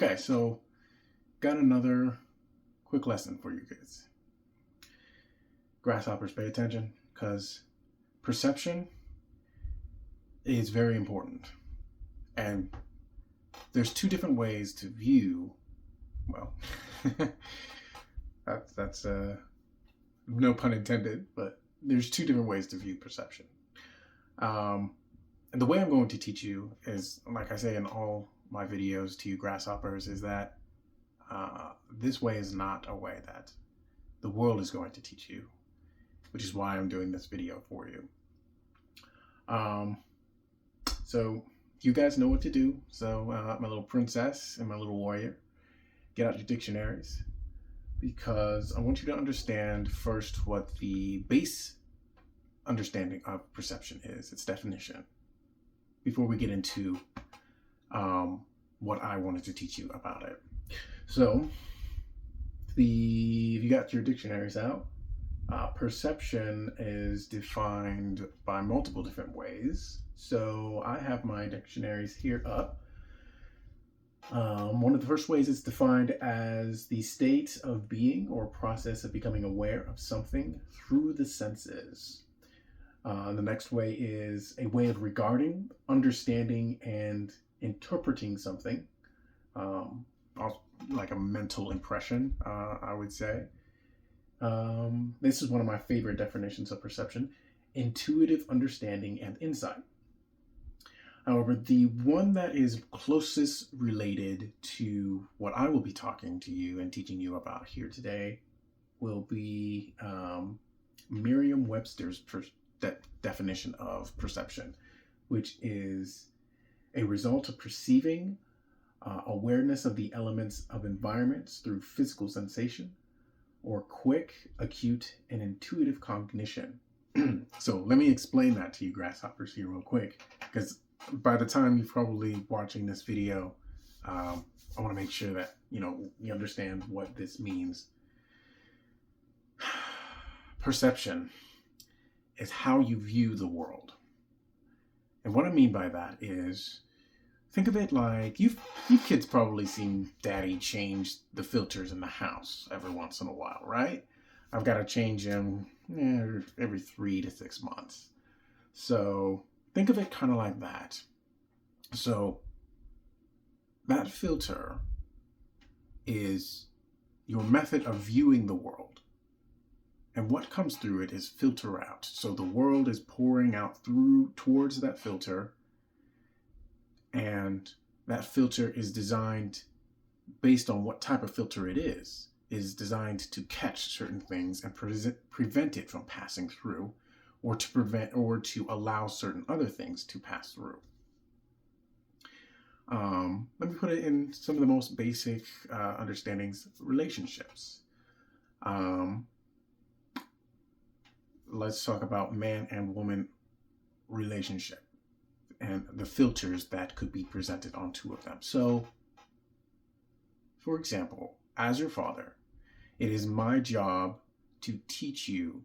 Okay, so got another quick lesson for you kids. Grasshoppers, pay attention because perception is very important. And there's two different ways to view, well, that's no pun intended, but there's two different ways to view perception. Um, and the way I'm going to teach you is, like I say in all my videos to you grasshoppers, is that this way is not a way that the world is going to teach you, which is why I'm doing this video for you. So you guys know what to do. So my little princess and my little warrior, get out your dictionaries, because I want you to understand first what the base understanding of perception is, its definition, before we get into what I wanted to teach you about it. So if you got your dictionaries out, perception is defined by multiple different ways. So I have my dictionaries here up. One of the first ways it's defined as the state of being or process of becoming aware of something through the senses. The next way is a way of regarding, understanding, and interpreting something, like a mental impression, I would say. This is one of my favorite definitions of perception: intuitive understanding and insight. However, the one that is closest related to what I will be talking to you and teaching you about here today will be Merriam-Webster's definition of perception, which is a result of perceiving, awareness of the elements of environments through physical sensation, or quick, acute, and intuitive cognition. So let me explain that to you grasshoppers here real quick, because by the time you're probably watching this video, I want to make sure that you understand what this means. Perception is how you view the world. And what I mean by that is, think of it like you kids probably seen Daddy change the filters in the house every once in a while, right? I've got to change them every 3 to 6 months. So think of it kind of like that. So that filter is your method of viewing the world. And what comes through it is filter out. So the world is pouring out towards that filter. And that filter is designed based on what type of filter it is designed to catch certain things and prevent it from passing through, or to allow certain other things to pass through. Let me put it in some of the most basic understandings: relationships. Let's talk about man and woman relationship and the filters that could be presented on two of them. So, for example, as your father, it is my job to teach you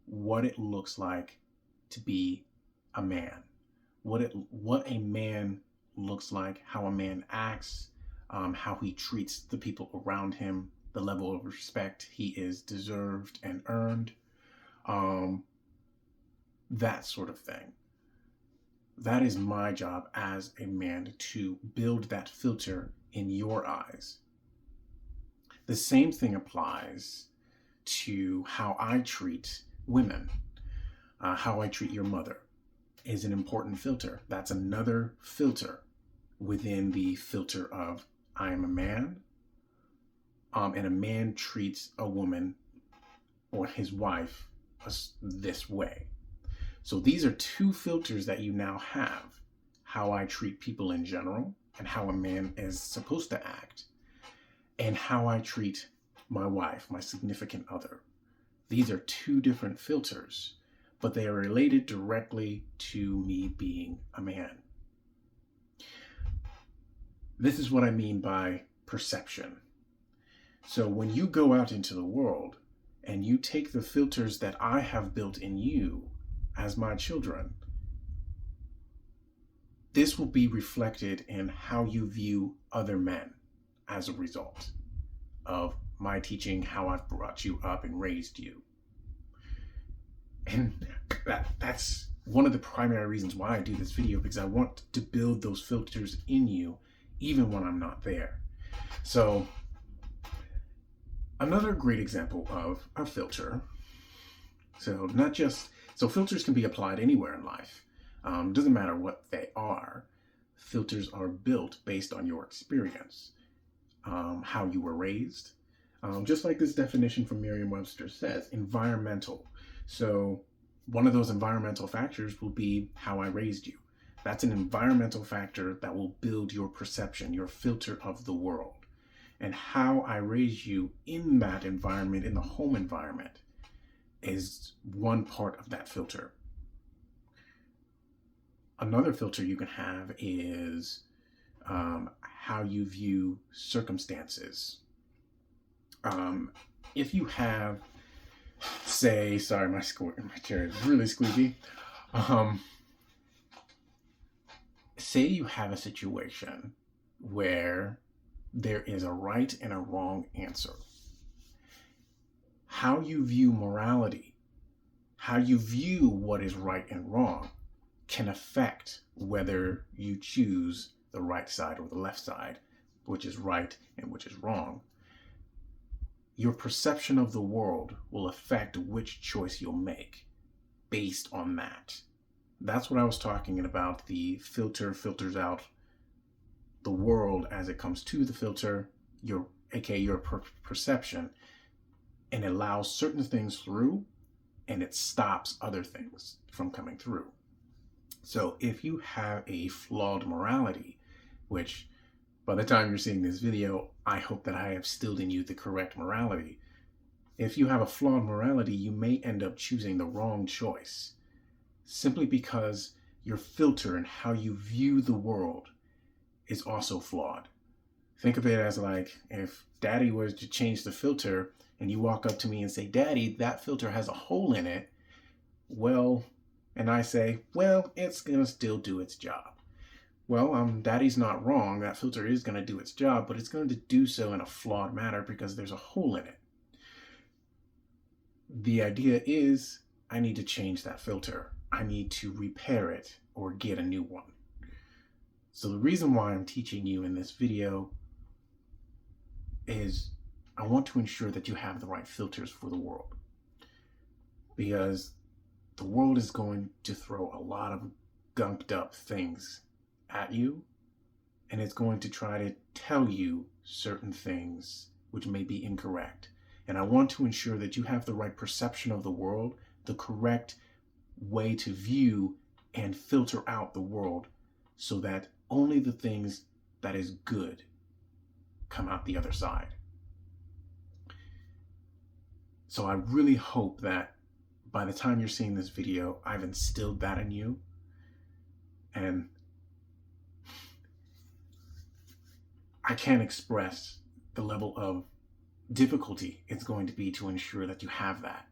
what it looks like to be a man, what a man looks like, how a man acts, how he treats the people around him, the level of respect he is deserved and earned, that sort of thing. That is my job as a man, to build that filter in your eyes. The same thing applies to how I treat women. How I treat your mother is an important filter. That's another filter within the filter of I am a man, and a man treats a woman or his wife this way. So these are two filters that you now have: how I treat people in general and how a man is supposed to act, and how I treat my wife, my significant other. These are two different filters, but they are related directly to me being a man. This is what I mean by perception. So when you go out into the world and you take the filters that I have built in you as my children, this will be reflected in how you view other men. as a result of my teaching, how I've brought you up and raised you. And that's one of the primary reasons why I do this video, because I want to build those filters in you even when I'm not there. So another great example of a filter, so filters can be applied anywhere in life. Doesn't matter what they are. Filters are built based on your experience, how you were raised. Just like this definition from Merriam-Webster says, environmental. So one of those environmental factors will be how I raised you. That's an environmental factor that will build your perception, your filter of the world. And how I raise you in that environment, in the home environment, is one part of that filter. Another filter you can have is how you view circumstances. If you have, say, sorry, my chair is really squeaky. Say you have a situation where there is a right and a wrong answer. How you view morality, how you view what is right and wrong, can affect whether you choose the right side or the left side, which is right and which is wrong. Your perception of the world will affect which choice you'll make based on that. That's what I was talking about. The filter filters out the world as it comes to the filter, your perception, and it allows certain things through and it stops other things from coming through. So if you have a flawed morality, which by the time you're seeing this video, I hope that I have instilled in you the correct morality. If you have a flawed morality, you may end up choosing the wrong choice simply because your filter and how you view the world is also flawed. Think of it as like if Daddy was to change the filter and you walk up to me and say, Daddy, that filter has a hole in it. Well, and I say, well, it's going to still do its job. Well, Daddy's not wrong. That filter is going to do its job, but it's going to do so in a flawed manner because there's a hole in it. The idea is I need to change that filter. I need to repair it or get a new one. So the reason why I'm teaching you in this video is I want to ensure that you have the right filters for the world, because the world is going to throw a lot of gunked up things at you, and it's going to try to tell you certain things which may be incorrect. And I want to ensure that you have the right perception of the world, the correct way to view and filter out the world, so that only the things that is good come out the other side. So I really hope that by the time you're seeing this video, I've instilled that in you. And I can't express the level of difficulty it's going to be to ensure that you have that.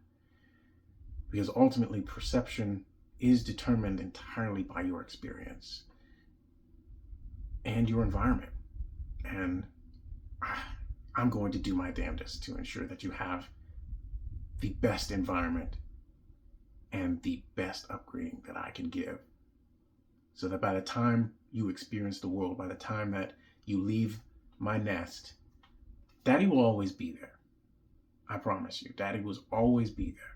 Because ultimately, perception is determined entirely by your experience and your environment. And I'm going to do my damnedest to ensure that you have the best environment and the best upgrading that I can give, so that by the time you experience the world, by the time that you leave my nest, Daddy will always be there. I promise you, Daddy will always be there.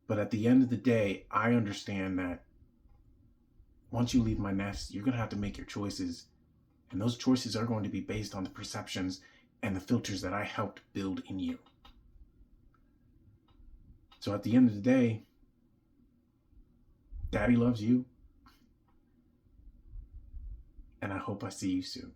But at the end of the day, I understand that once you leave my nest, you're going to have to make your choices. And those choices are going to be based on the perceptions and the filters that I helped build in you. So at the end of the day, Daddy loves you. And I hope I see you soon.